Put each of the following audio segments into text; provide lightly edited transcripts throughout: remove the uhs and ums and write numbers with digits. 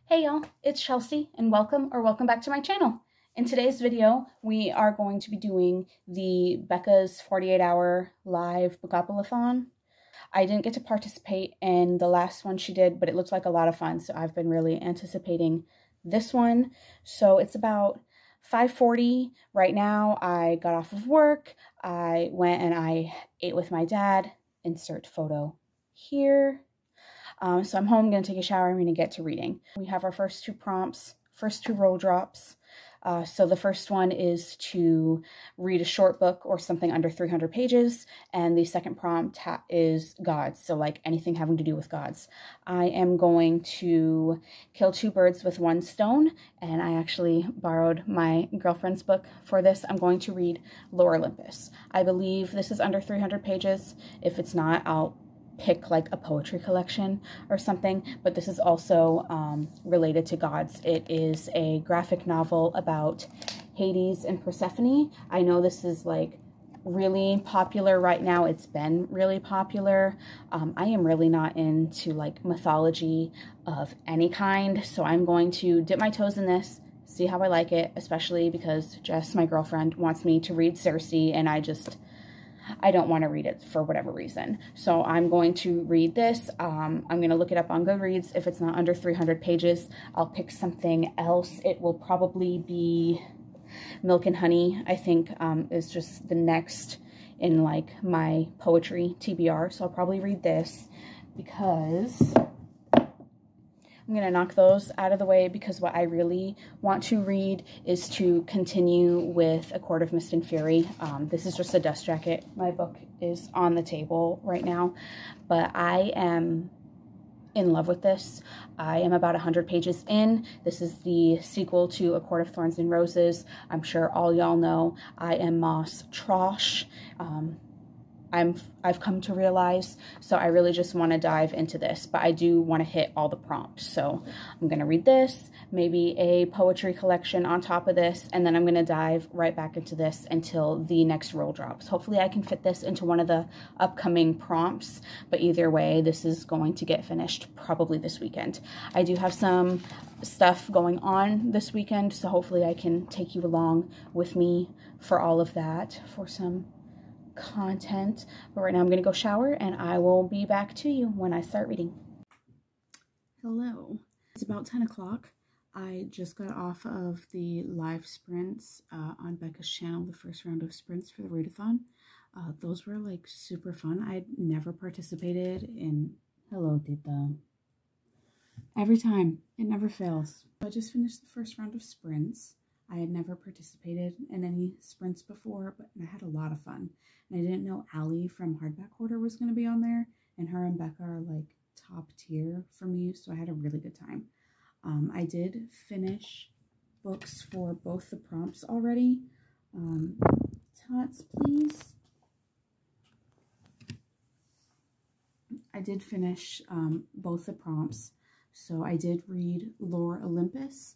Hey y'all, it's Chelsea and welcome back to my channel. In today's video, we are going to be doing the Becca's 48-hour live Bookoplathon. I didn't get to participate in the last one she did, but it looked like a lot of fun, so I've been really anticipating this one. So it's about 5:40 right now. I got off of work. I went and I ate with my dad. Insert photo here. So I'm home, going to take a shower, I'm going to get to reading. We have our first two prompts, first two roll drops. So the first one is to read a short book or something under 300 pages, and the second prompt is gods, so like anything having to do with gods. I am going to kill two birds with one stone, and I actually borrowed my girlfriend's book for this. I'm going to read Lore Olympus. I believe this is under 300 pages. If it's not, I'll pick like a poetry collection or something, but this is also related to gods. It is a graphic novel about Hades and Persephone. I know this is like really popular right now. It's been really popular. I am really not into like mythology of any kind, so I'm going to dip my toes in this, see how I like it, especially because Jess, my girlfriend, wants me to read Circe, and I don't want to read it for whatever reason. So I'm going to read this. I'm going to look it up on Goodreads. If it's not under 300 pages, I'll pick something else. It will probably be Milk and Honey, I think, is just the next in like my poetry TBR. So I'll probably read this because I'm going to knock those out of the way, because what I really want to read is to continue with A Court of Mist and Fury. This is just a dust jacket. My book is on the table right now, but I am in love with this. I am about 100 pages in. This is the sequel to A Court of Thorns and Roses. I'm sure all y'all know I am Moss Trosh. I've come to realize, so I really just want to dive into this, but I do want to hit all the prompts. So I'm going to read this, maybe a poetry collection on top of this, and then I'm going to dive right back into this until the next roll drops. Hopefully I can fit this into one of the upcoming prompts, but either way, this is going to get finished probably this weekend. I do have some stuff going on this weekend, so hopefully I can take you along with me for all of that, for some content. But right now I'm going to go shower, and I will be back to you when I start reading. Hello. It's about 10 o'clock. I just got off of the live sprints on Becca's channel, the first round of sprints for the readathon. Those were like super fun. I'd never participated in... Hello, Tita. Every time. It never fails. I just finished the first round of sprints. I had never participated in any sprints before, but I had a lot of fun. And I didn't know Allie from Hardback Hoarder was going to be on there, and her and Becca are like top tier for me, so I had a really good time. I did finish books for both the prompts already. Tots, please. I did finish both the prompts, so I did read Lore Olympus.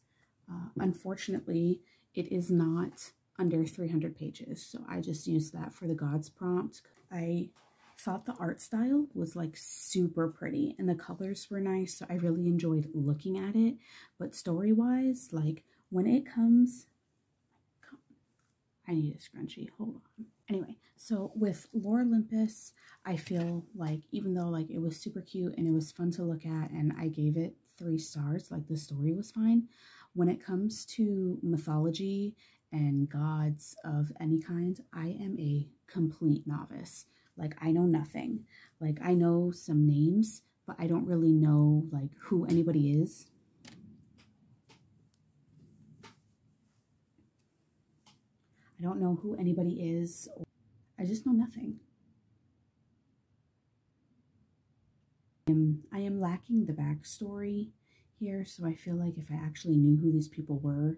Unfortunately, it is not under 300 pages, so I just used that for the gods prompt. I thought the art style was like super pretty and the colors were nice, so I really enjoyed looking at it. But story-wise, like when it comes... I need a scrunchie, hold on. Anyway, so with Lore Olympus, I feel like even though like it was super cute and it was fun to look at and I gave it 3 stars, like the story was fine. When it comes to mythology and gods of any kind, I am a complete novice. Like, I know nothing. Like, I know some names, but I don't really know, like, who anybody is. I don't know who anybody is. I just know nothing. I am lacking the backstory here, so I feel like if I actually knew who these people were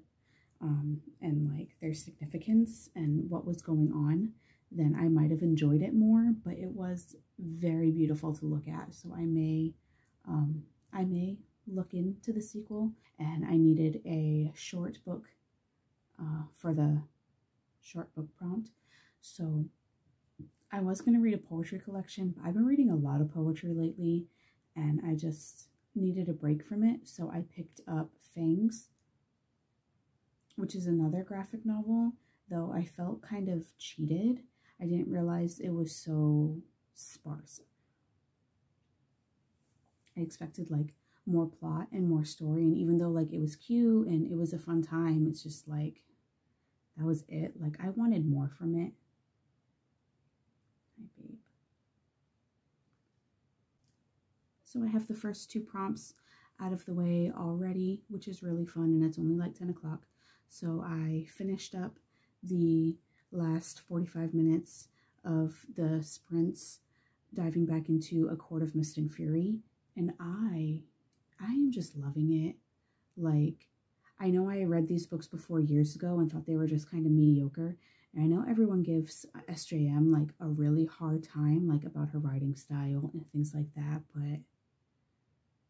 and like their significance and what was going on, then I might have enjoyed it more. But it was very beautiful to look at, so I may look into the sequel. And I needed a short book for the short book prompt, so I was going to read a poetry collection, but I've been reading a lot of poetry lately, and I just needed a break from it, so I picked up Fangs, which is another graphic novel, though I felt kind of cheated. I didn't realize it was so sparse. I expected like more plot and more story, and even though like it was cute and it was a fun time, it's just like that was it. Like I wanted more from it. Hi, babe. So I have the first 2 prompts out of the way already, which is really fun, and it's only like 10 o'clock. So I finished up the last 45 minutes of the sprints, diving back into A Court of Mist and Fury, and I am just loving it. Like, I know I read these books before years ago and thought they were just kind of mediocre, and I know everyone gives SJM like a really hard time, like about her writing style and things like that, but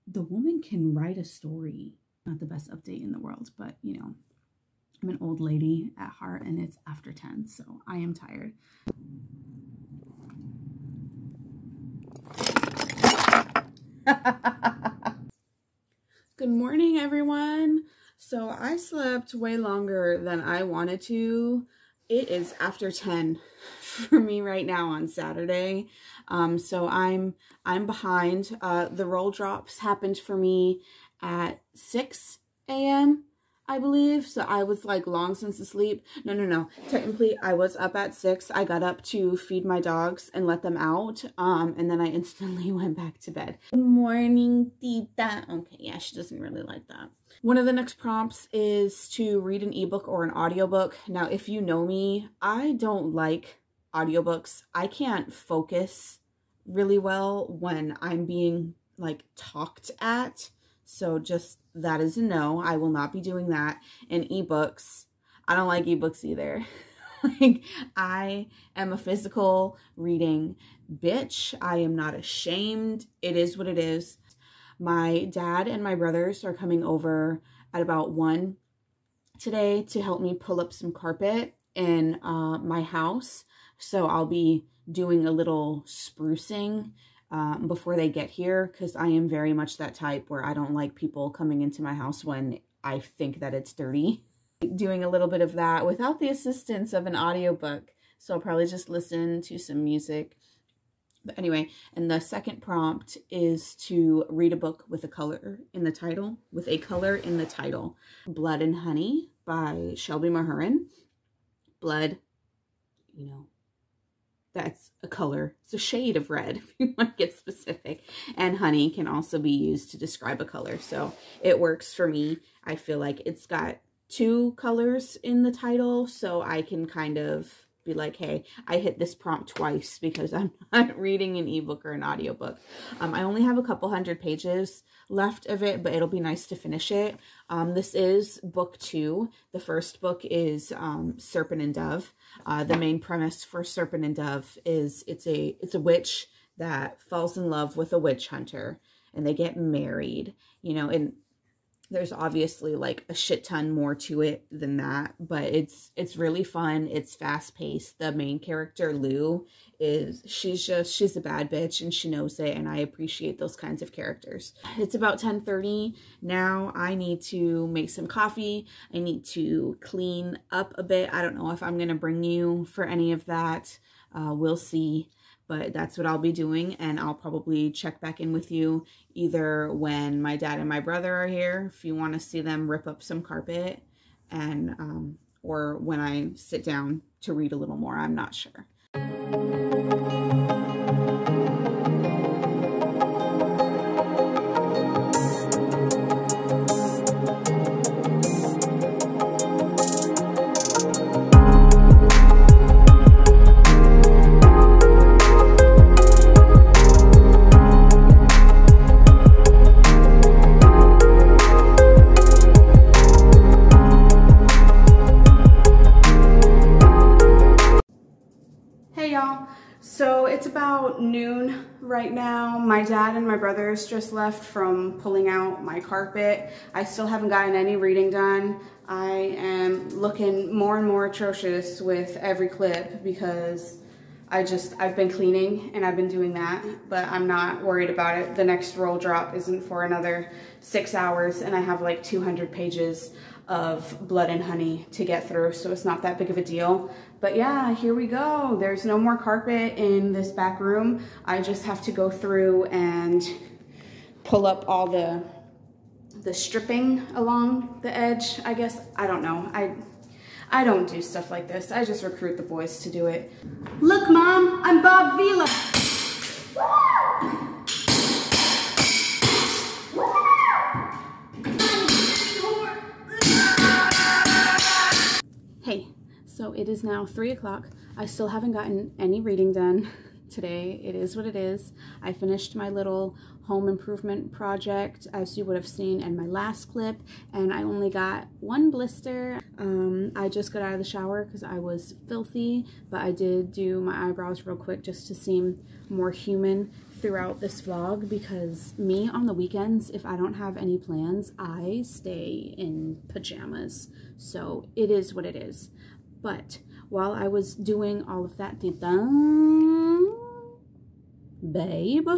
the woman can write a story. Not the best update in the world, but you know, I'm an old lady at heart and it's after 10, so I am tired. Good morning, everyone. So I slept way longer than I wanted to. It is after 10 for me right now on Saturday. So I'm behind. The roll drops happened for me at 6 a.m. I believe. So I was like long since asleep. No. Technically, I was up at 6. I got up to feed my dogs and let them out. And then I instantly went back to bed. Good morning, Tita. Okay, yeah, she doesn't really like that. One of the next prompts is to read an ebook or an audiobook. Now, if you know me, I don't like audiobooks. I can't focus really well when I'm being like talked at. So just that is a no. I will not be doing that. And ebooks, I don't like ebooks either. Like, I am a physical reading bitch. I am not ashamed. It is what it is. My dad and my brothers are coming over at about 1 today to help me pull up some carpet in my house. So I'll be doing a little sprucing before they get here, because I am very much that type where I don't like people coming into my house when I think that it's dirty. Doing a little bit of that without the assistance of an audiobook. So I'll probably just listen to some music. But anyway, and the second prompt is to read a book with a color in the title, Blood and Honey by Shelby Mahurin. Blood, you know, that's a color. It's a shade of red if you want to get specific. And honey can also be used to describe a color. So it works for me. I feel like it's got 2 colors in the title, so I can kind of be like, hey, I hit this prompt twice because I'm not reading an ebook or an audiobook. I only have a couple hundred pages left of it, but it'll be nice to finish it. This is book 2. The first book is Serpent and Dove. The main premise for Serpent and Dove is it's a witch that falls in love with a witch hunter, and they get married, you know, and there's obviously like a shit ton more to it than that, but it's really fun. It's fast paced. The main character, Lou, she's a bad bitch and she knows it, and I appreciate those kinds of characters. It's about 10:30 now. I need to make some coffee. I need to clean up a bit. I don't know if I'm going to bring you for any of that. We'll see. But that's what I'll be doing, and I'll probably check back in with you either when my dad and my brother are here, if you want to see them rip up some carpet, and or when I sit down to read a little more. I'm not sure. So it's about noon right now. My dad and my brothers just left from pulling out my carpet. I still haven't gotten any reading done. I am looking more and more atrocious with every clip because I've been cleaning and I've been doing that, but I'm not worried about it. The next roll drop isn't for another 6 hours, and I have like 200 pages of Blood and Honey to get through, so it's not that big of a deal. But yeah, here we go. There's no more carpet in this back room. I just have to go through and pull up all the stripping along the edge, I guess. I don't know. I don't do stuff like this. I just recruit the boys to do it. Look, Mom, I'm Bob Vila. Hey, so it is now 3 o'clock. I still haven't gotten any reading done today. It is what it is. I finished my little home improvement project, as you would have seen in my last clip, and I only got one blister. I just got out of the shower because I was filthy, but I did do my eyebrows real quick just to seem more human throughout this vlog, because me on the weekends, if I don't have any plans, I stay in pajamas. So it is what it is. But while I was doing all of that, babe,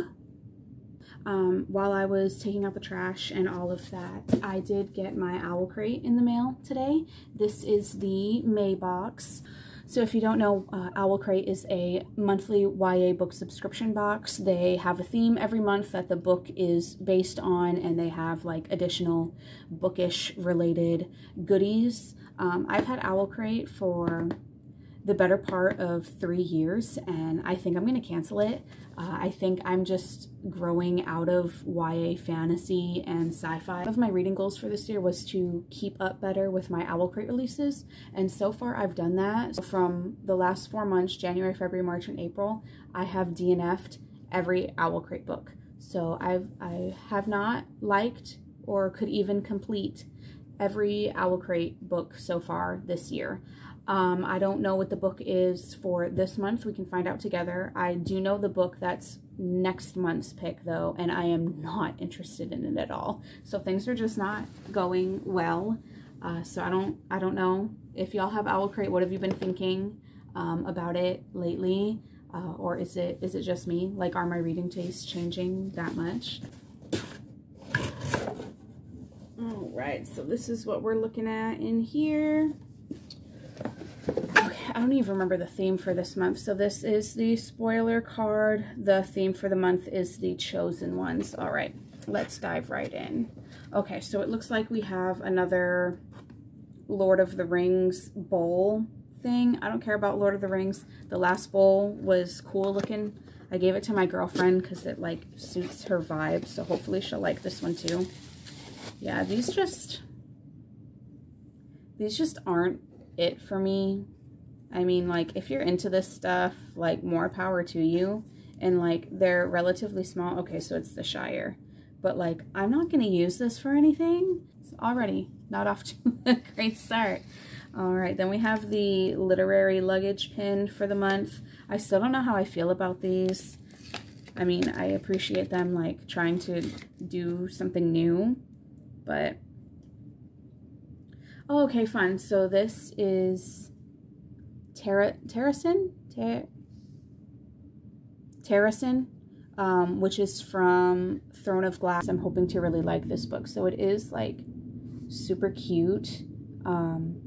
while I was taking out the trash and all of that, I did get my owlcrate in the mail today. This is the May box. So if you don't know, owlcrate is a monthly YA book subscription box. They have a theme every month that the book is based on, and they have like additional bookish related goodies. I've had owlcrate for the better part of 3 years, and I think I'm going to cancel it. I think I'm just growing out of YA fantasy and sci-fi. One of my reading goals for this year was to keep up better with my owlcrate releases, and so far I've done that. So from the last 4 months, January, February, March, and April, I have DNF'd every owlcrate book. So I have not liked or could even complete every owlcrate book so far this year. I don't know what the book is for this month. We can find out together. I do know the book that's next month's pick though, and I am not interested in it at all. So things are just not going well. So I don't know if y'all have owlcrate. What have you been thinking about it lately? Or is it just me? Like, are my reading tastes changing that much? All right, so this is what we're looking at in here. Okay, I don't even remember the theme for this month. So this is the spoiler card. The theme for the month is the chosen ones. All right, let's dive right in. Okay, so it looks like we have another Lord of the Rings bowl thing. I don't care about Lord of the Rings. The last bowl was cool looking. I gave it to my girlfriend because it like suits her vibe. So hopefully she'll like this one too. Yeah, these just aren't it for me. I mean, like, if you're into this stuff, like, more power to you. And like, they're relatively small. Okay, so it's the Shire, but like, I'm not going to use this for anything. It's already not off to a great start. All right, then we have the literary luggage pin for the month. I still don't know how I feel about these. I mean, I appreciate them like trying to do something new, but oh, okay, fun. So this is Terracin, which is from Throne of Glass. I'm hoping to really like this book. So it is like super cute. Come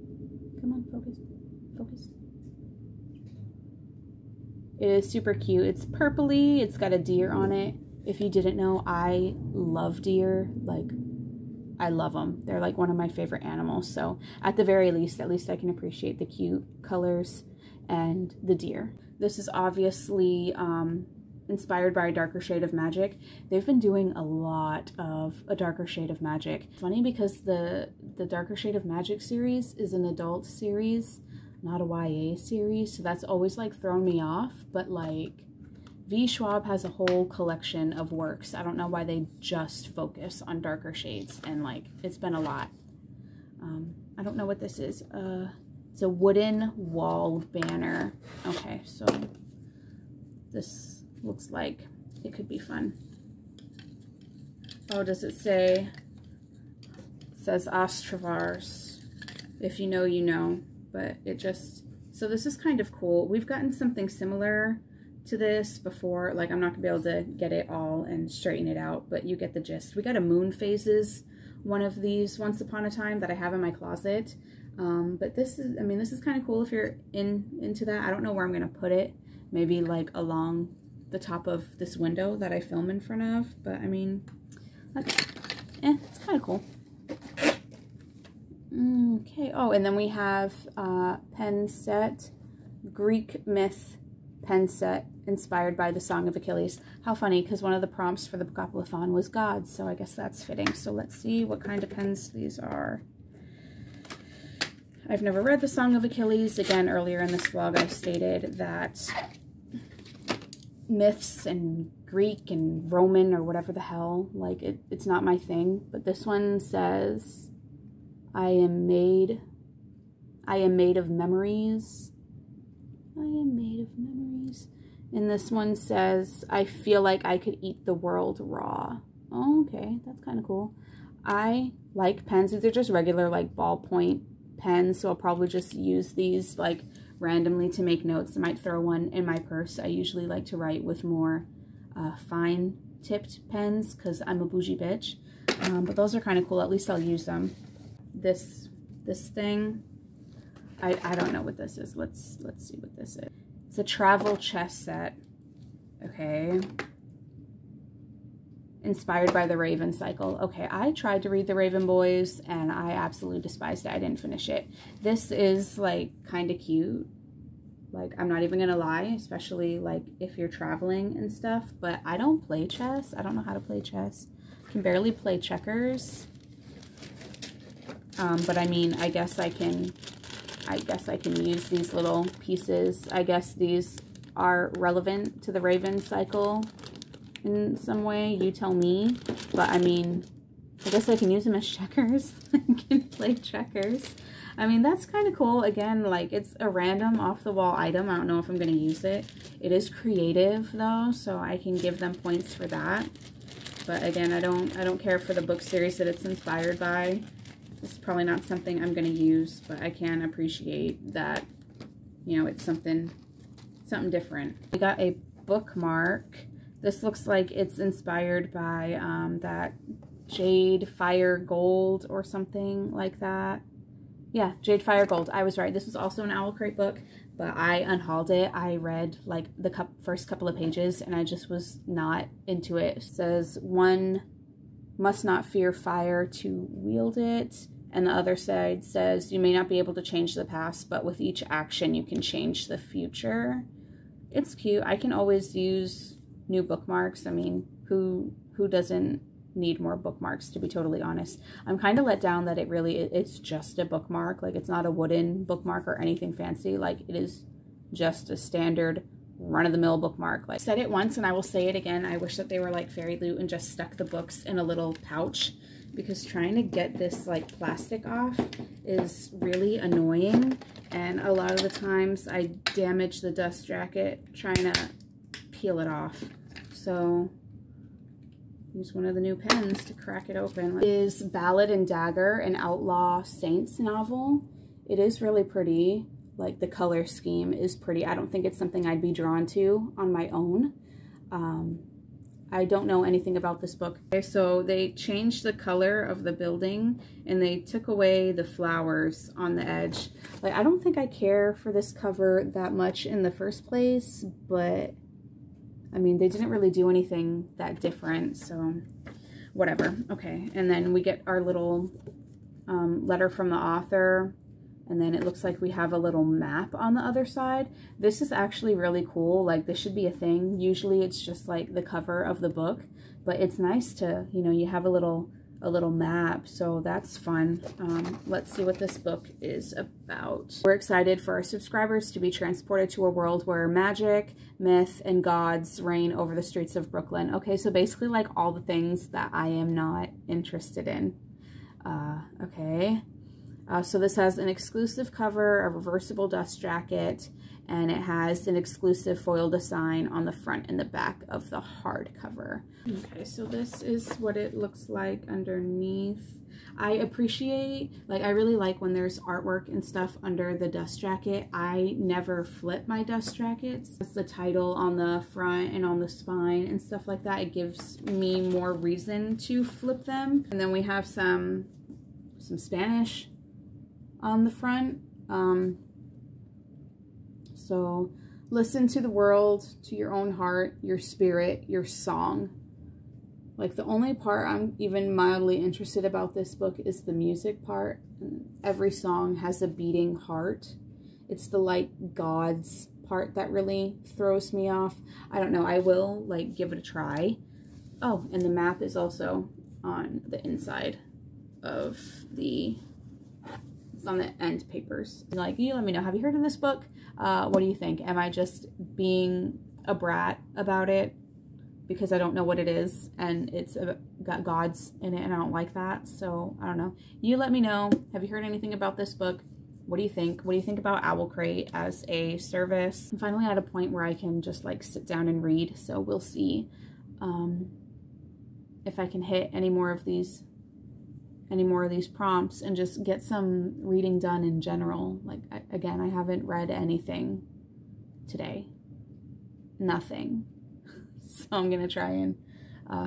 on, focus. It is super cute. It's purpley. It's got a deer on it. If you didn't know, I love deer. Like, I love them. They're like one of my favorite animals. So at the very least, at least I can appreciate the cute colors and the deer. This is obviously inspired by A Darker Shade of Magic. They've been doing a lot of A Darker Shade of Magic. It's funny because the Darker Shade of Magic series is an adult series, not a YA series. So that's always like thrown me off. But like, V. Schwab has a whole collection of works. I don't know why they just focus on darker shades, and like, it's been a lot. I don't know what this is. It's a wooden wall banner. Okay, so this looks like it could be fun. Oh, does it say? It says Ostravars. If you know, you know, but it just So this is kind of cool. We've gotten something similar to this before. Like, I'm not gonna be able to get it all and straighten it out, but you get the gist. We got a moon phases one of these once upon a time that I have in my closet. But this is, I mean, this is kind of cool if you're into that. I don't know where I'm gonna put it. Maybe like along the top of this window that I film in front of. But I mean, it's kind of cool. Okay. Oh, and then we have pen set, Greek myth pen set inspired by the Song of Achilles. How funny, because one of the prompts for the BOOKOPLATHON was gods, so I guess that's fitting. So let's see what kind of pens these are. I've never read the Song of Achilles. Again, earlier in this vlog I stated that myths and Greek and Roman or whatever the hell, like it's not my thing. But this one says, I am made of memories. I am made of memories. And this one says, I feel like I could eat the world raw. Oh, okay, that's kind of cool. I like pens. These are just regular like ballpoint pens, so I'll probably just use these like randomly to make notes. I might throw one in my purse. I usually like to write with more fine tipped pens because I'm a bougie bitch. But those are kind of cool. At least I'll use them. This thing, I don't know what this is. Let's see what this is. It's a travel chess set. Okay. Inspired by the Raven cycle. Okay, I tried to read the Raven Boys and I absolutely despised it. I didn't finish it. This is like kind of cute. Like, I'm not even gonna lie, especially like if you're traveling and stuff, but I don't play chess. I don't know how to play chess. I can barely play checkers. But I mean, I guess I can use these little pieces. I guess these are relevant to the Raven cycle in some way. You tell me. But I mean, I guess I can use them as checkers. I can play checkers. I mean, that's kind of cool. Again, like, it's a random off-the-wall item. I don't know if I'm going to use it. It is creative, though, so I can give them points for that. But again, I don't care for the book series that it's inspired by. It's probably not something I'm going to use, but I can appreciate that, you know, it's something different. We got a bookmark. This looks like it's inspired by that Jade Fire Gold or something like that. Yeah, Jade Fire Gold. I was right. This was also an owlcrate book, but I unhauled it. I read like the first couple of pages and I just was not into it. It says, one must not fear fire to wield it. And the other side says, you may not be able to change the past, but with each action you can change the future. It's cute. I can always use new bookmarks. I mean, who doesn't need more bookmarks, to be totally honest. I'm kind of let down that it's just a bookmark. Like, it's not a wooden bookmark or anything fancy. Like, it is just a standard run-of-the-mill bookmark. Like, I said it once and I will say it again. I wish that they were like Fairy Loot and just stuck the books in a little pouch, because trying to get this like plastic off is really annoying, and a lot of the times I damage the dust jacket trying to peel it off. So use one of the new pens to crack it open. It is Ballad and Dagger, an Outlaw Saints novel. It is really pretty. Like, the color scheme is pretty. I don't think it's something I'd be drawn to on my own. I don't know anything about this book. Okay, so they changed the color of the building and they took away the flowers on the edge. Like, I don't think I care for this cover that much in the first place, but I mean, they didn't really do anything that different, so whatever. Okay, and then we get our little letter from the author, and then it looks like we have a little map on the other side. This is actually really cool. Like, this should be a thing. Usually it's just like the cover of the book, but it's nice to, you know, you have a little map, so that's fun. Let's see what this book is about. We're excited for our subscribers to be transported to a world where magic, myth, and gods reign over the streets of Brooklyn. Okay, so basically like all the things that I am not interested in. Okay. So this has an exclusive cover, a reversible dust jacket, and it has an exclusive foil design on the front and the back of the hardcover. Okay, so this is what it looks like underneath. I appreciate, like, I really like when there's artwork and stuff under the dust jacket. I never flip my dust jackets. It's the title on the front and on the spine and stuff like that. It gives me more reason to flip them. And then we have some Spanish on the front. So listen to the world, to your own heart, your spirit, your song. Like, the only part I'm even mildly interested about this book is the music part. Every song has a beating heart. It's the, like, gods part that really throws me off. I don't know. I will, like, give it a try. Oh, and the map is also on the inside of the... It's on the end papers. Like, you let me know. Have you heard of this book? What do you think? Am I just being a brat about it because I don't know what it is and it's got gods in it and I don't like that? So I don't know. You let me know. Have you heard anything about this book? What do you think? What do you think about owlcrate as a service? I'm finally at a point where I can just, like, sit down and read. So we'll see if I can hit any more of these prompts and just get some reading done in general. Like, again, I haven't read anything today. Nothing. So I'm gonna try and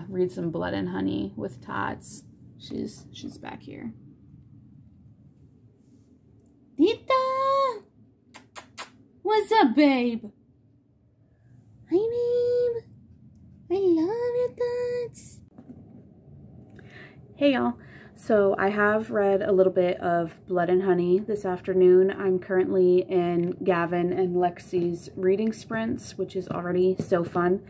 read some Blood and Honey with Tots. She's back here. Tita! What's up, babe? Hi, babe. I love your Tots. Hey, y'all. So I have read a little bit of Blood and Honey this afternoon. I'm currently in Gavin and Lexi's reading sprints, which is already so fun.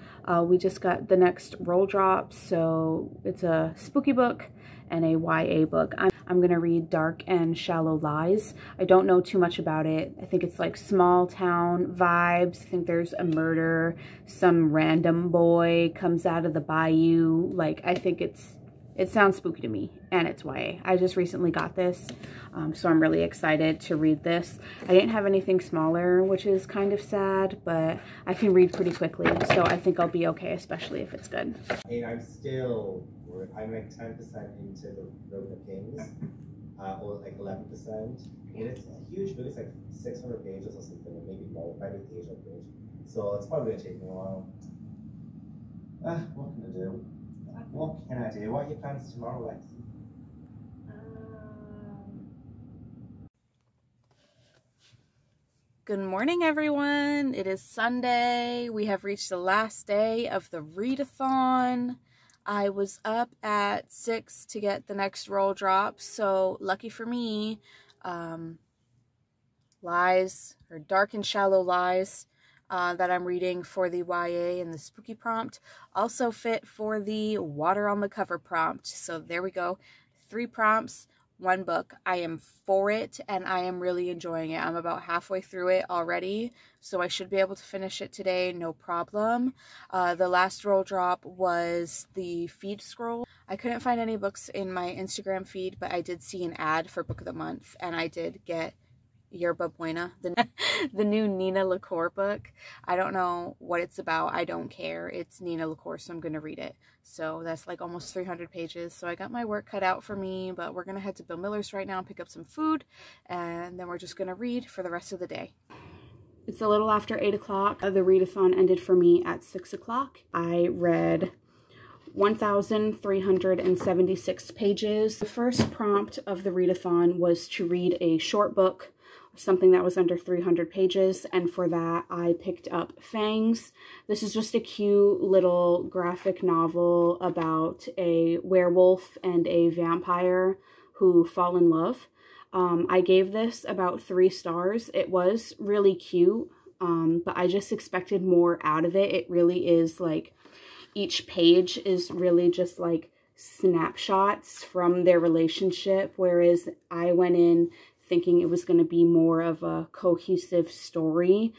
We just got the next roll drop, so it's a spooky book and a YA book. I'm gonna read Dark and Shallow Lies. I don't know too much about it. I think it's like small town vibes. I think there's a murder. Some random boy comes out of the bayou. Like, I think it sounds spooky to me, and it's YA. I just recently got this, so I'm really excited to read this. I didn't have anything smaller, which is kind of sad, but I can read pretty quickly, so I think I'll be okay, especially if it's good. And I'm like 10% into the Road of Kings, or like 11%. And it's a huge book, it's like 600 pages or something, or maybe more, by the page on page. So it's probably gonna take me a while. What can I do? What can I do? What are your plans tomorrow, Lexi? Good morning, everyone. It is Sunday. We have reached the last day of the readathon. I was up at 6 to get the next roll drop, so lucky for me, Lies, or Dark and Shallow Lies, that I'm reading for the YA and the spooky prompt also fit for the water on the cover prompt. So there we go. 3 prompts, 1 book. I am for it and I am really enjoying it. I'm about halfway through it already, so I should be able to finish it today, no problem. The last roll drop was the feed scroll. I couldn't find any books in my Instagram feed, but I did see an ad for Book of the Month, and I did get Yerba Buena, the new Nina LaCour book. I don't know what it's about. I don't care. It's Nina LaCour, so I'm going to read it. So that's like almost 300 pages. So I got my work cut out for me, but we're going to head to Bill Miller's right now and pick up some food, and then we're just going to read for the rest of the day. It's a little after 8 o'clock. The readathon ended for me at 6 o'clock. I read 1,376 pages. The first prompt of the readathon was to read a short book, something that was under 300 pages, and for that I picked up Fangs. This is just a cute little graphic novel about a werewolf and a vampire who fall in love. I gave this about 3 stars. It was really cute, but I just expected more out of it. It really is like, each page is really just like snapshots from their relationship, whereas I went in thinking it was going to be more of a cohesive story.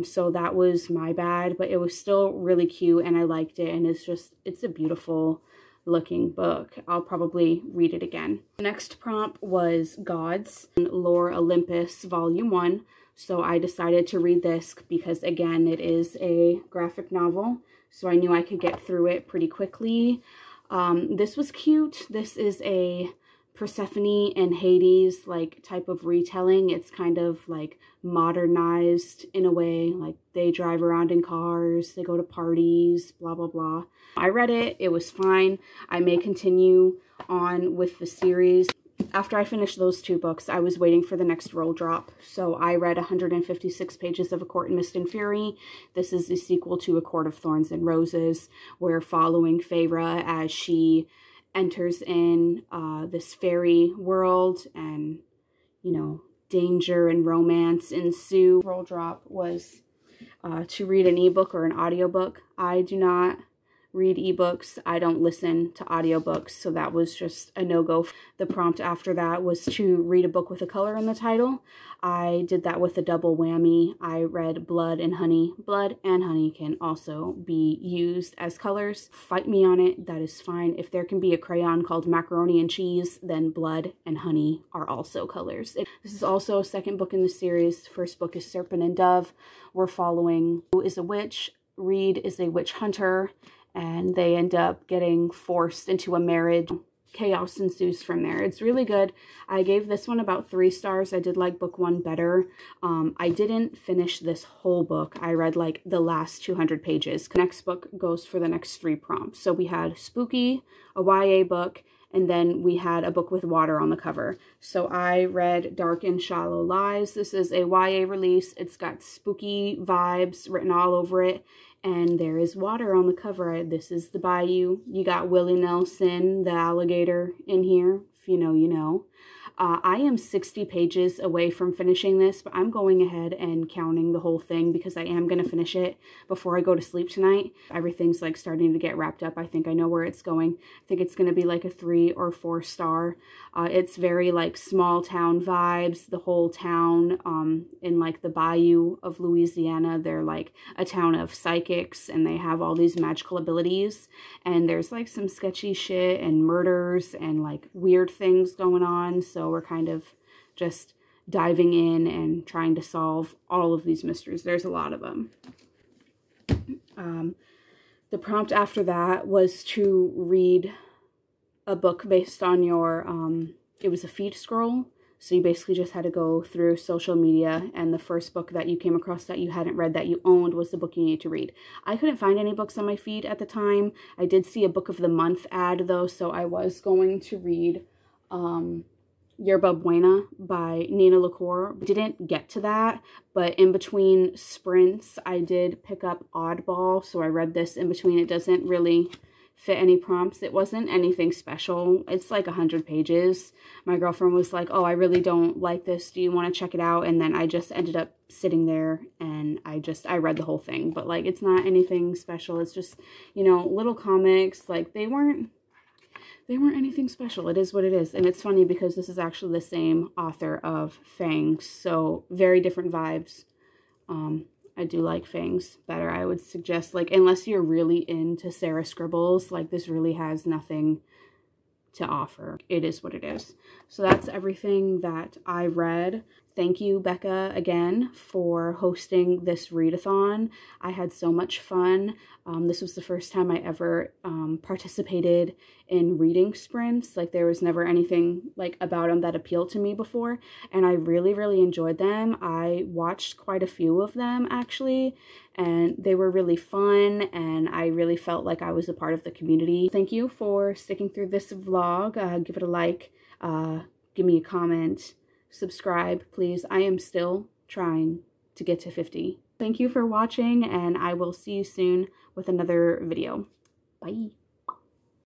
So that was my bad, but it was still really cute and I liked it, and it's a beautiful looking book. I'll probably read it again. The next prompt was Gods, Lore Olympus, Volume 1. So I decided to read this because, again, it is a graphic novel. So I knew I could get through it pretty quickly. This was cute. This is a Persephone and Hades like type of retelling. It's kind of like modernized in a way, like they drive around in cars, they go to parties, blah blah blah. I read it, it was fine. I may continue on with the series. After I finished those two books, I was waiting for the next roll drop. So I read 156 pages of A Court in Mist and Fury. This is the sequel to A Court of Thorns and Roses. We're following Feyre as she enters in this fairy world, and, you know, danger and romance ensue. Roll drop was to read an ebook or an audiobook. I do not read ebooks. I don't listen to audiobooks, so that was just a no-go. The prompt after that was to read a book with a color in the title. I did that with a double whammy. I read Blood and Honey. Blood and honey can also be used as colors. Fight me on it, that is fine. If there can be a crayon called Macaroni and Cheese, then blood and honey are also colors. This is also a second book in the series. First book is Serpent and Dove. We're following who is a witch. Reed is a witch hunter, and they end up getting forced into a marriage. Chaos ensues from there. It's really good. I gave this one about 3 stars. I did like book 1 better. I didn't finish this whole book. I read like the last 200 pages. Next book goes for the next 3 prompts. So we had Spooky, a YA book, and then we had a book with water on the cover. So I read Dark and Shallow Lies. This is a YA release. It's got spooky vibes written all over it. And there is water on the cover. This is the bayou. You got Willie Nelson, the alligator, in here. If you know, you know. I am 60 pages away from finishing this, but I'm going ahead and counting the whole thing because I am going to finish it before I go to sleep tonight. Everything's like starting to get wrapped up. I think I know where it's going. I think it's going to be like a 3 or 4 star. It's very like small town vibes. The whole town in like the bayou of Louisiana, they're like a town of psychics and they have all these magical abilities. And there's like some sketchy shit and murders and like weird things going on. So we're kind of just diving in and trying to solve all of these mysteries. There's a lot of them. The prompt after that was to read a book based on your, it was a feed scroll. So you basically just had to go through social media, and the first book that you came across that you hadn't read that you owned was the book you need to read. I couldn't find any books on my feed at the time. I did see a book of the month ad though, so I was going to read Yerba Buena by Nina LaCour. Didn't get to that, but in between sprints, I did pick up Oddball, so I read this in between. It doesn't really fit any prompts. It wasn't anything special. It's like 100 pages. My girlfriend was like, oh, I really don't like this. Do you want to check it out? And then I just ended up sitting there and I read the whole thing. But like, it's not anything special. It's just, you know, little comics. Like they weren't anything special. It is what it is. And it's funny because this is actually the same author of Fangs. So very different vibes. I do like Fangs better. I would suggest, like, unless you're really into Sarah Scribbles, like, this really has nothing to offer. It is what it is. So that's everything that I read. Thank you, Becca, again, for hosting this readathon. I had so much fun. This was the first time I ever participated in reading sprints. Like, there was never anything like about them that appealed to me before, and I really, really enjoyed them. I watched quite a few of them, actually, and they were really fun, and I really felt like I was a part of the community. Thank you for sticking through this vlog. Give it a like, give me a comment, subscribe, please. I am still trying to get to 50. Thank you for watching, and I will see you soon with another video. Bye.